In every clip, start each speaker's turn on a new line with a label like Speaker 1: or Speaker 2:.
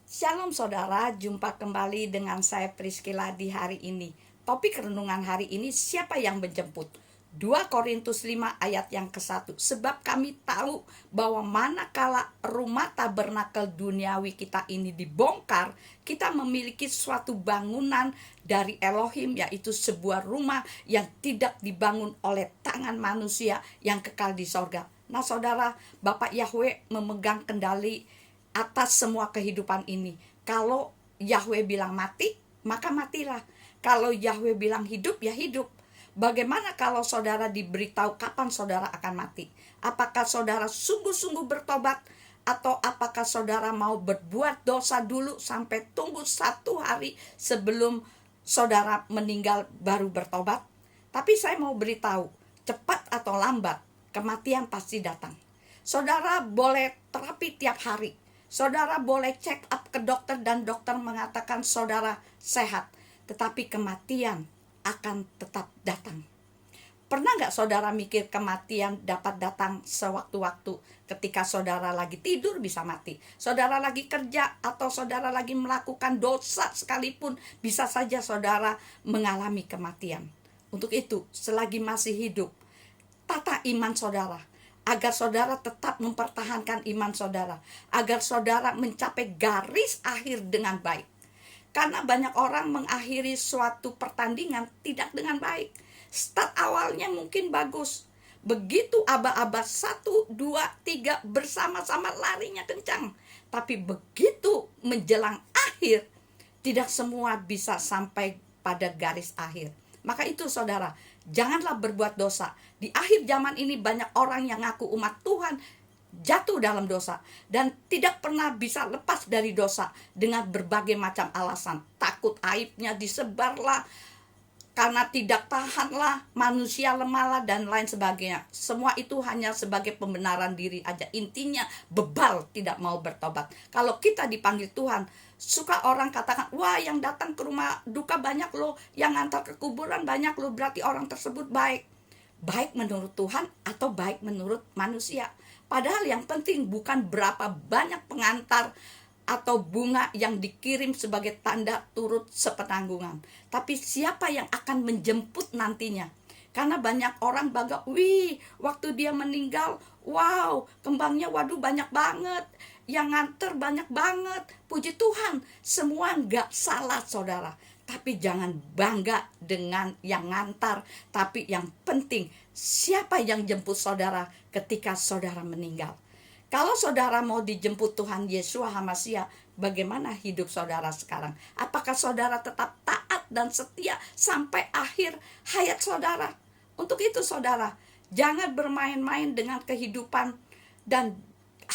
Speaker 1: Shalom saudara, jumpa kembali dengan saya Priscilla di hari ini. Topik renungan hari ini, siapa yang menjemput? 2 Korintus 5 ayat yang ke-1. Sebab kami tahu bahwa manakala rumah tabernakel duniawi kita ini dibongkar, kita memiliki suatu bangunan dari Elohim, yaitu sebuah rumah yang tidak dibangun oleh tangan manusia yang kekal di sorga. Nah saudara, Bapak Yahweh memegang kendali atas semua kehidupan ini. Kalau Yahweh bilang mati, maka matilah. Kalau Yahweh bilang hidup, ya hidup. Bagaimana kalau saudara diberitahu kapan saudara akan mati? Apakah saudara sungguh-sungguh bertobat? Atau apakah saudara mau berbuat dosa dulu sampai tunggu 1 hari sebelum saudara meninggal baru bertobat? Tapi saya mau beritahu, cepat atau lambat, kematian pasti datang. Saudara boleh terapi tiap hari. Saudara boleh check up ke dokter dan dokter mengatakan saudara sehat. Tetapi kematian akan tetap datang. Pernah gak saudara mikir kematian dapat datang sewaktu-waktu? Ketika saudara lagi tidur bisa mati. Saudara lagi kerja atau saudara lagi melakukan dosa sekalipun, bisa saja saudara mengalami kematian. Untuk itu, selagi masih hidup, tata iman saudara, agar saudara tetap mempertahankan iman saudara, agar saudara mencapai garis akhir dengan baik. Karena banyak orang mengakhiri suatu pertandingan tidak dengan baik. Start awalnya mungkin bagus, begitu aba-aba 1, 2, 3 bersama-sama larinya kencang, tapi begitu menjelang akhir, tidak semua bisa sampai pada garis akhir. Maka itu saudara, janganlah berbuat dosa. Di akhir zaman ini banyak orang yang ngaku umat Tuhan jatuh dalam dosa dan tidak pernah bisa lepas dari dosa dengan berbagai macam alasan. Takut aibnya disebarlah, karena tidak tahanlah, manusia lemahlah, dan lain sebagainya. Semua itu hanya sebagai pembenaran diri aja. Intinya bebal, tidak mau bertobat. Kalau kita dipanggil Tuhan, suka orang katakan, wah yang datang ke rumah duka banyak loh, yang ngantar ke kuburan banyak loh, berarti orang tersebut baik. Baik menurut Tuhan atau baik menurut manusia. Padahal yang penting bukan berapa banyak pengantar atau bunga yang dikirim sebagai tanda turut sepenanggungan, tapi siapa yang akan menjemput nantinya. Karena banyak orang bangga, wih waktu dia meninggal, wow kembangnya waduh banyak banget, yang nganter banyak banget. Puji Tuhan, semua nggak salah saudara, tapi jangan bangga dengan yang ngantar. Tapi yang penting siapa yang jemput saudara ketika saudara meninggal. Kalau saudara mau dijemput Tuhan Yeshua HaMashiach, bagaimana hidup saudara sekarang? Apakah saudara tetap taat dan setia sampai akhir hayat saudara? Untuk itu saudara, jangan bermain-main dengan kehidupan, dan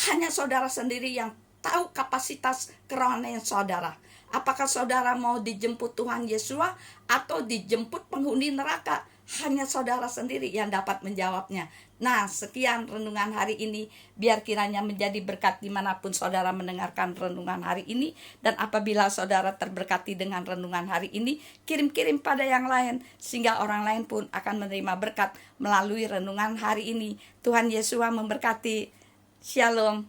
Speaker 1: hanya saudara sendiri yang tahu kapasitas kerohanian saudara. Apakah saudara mau dijemput Tuhan Yeshua atau dijemput penghuni neraka? Hanya saudara sendiri yang dapat menjawabnya. Nah, sekian renungan hari ini. Biar kiranya menjadi berkat dimanapun saudara mendengarkan renungan hari ini. Dan apabila saudara terberkati dengan renungan hari ini, kirim-kirim pada yang lain, sehingga orang lain pun akan menerima berkat melalui renungan hari ini. Tuhan Yesus memberkati. Shalom.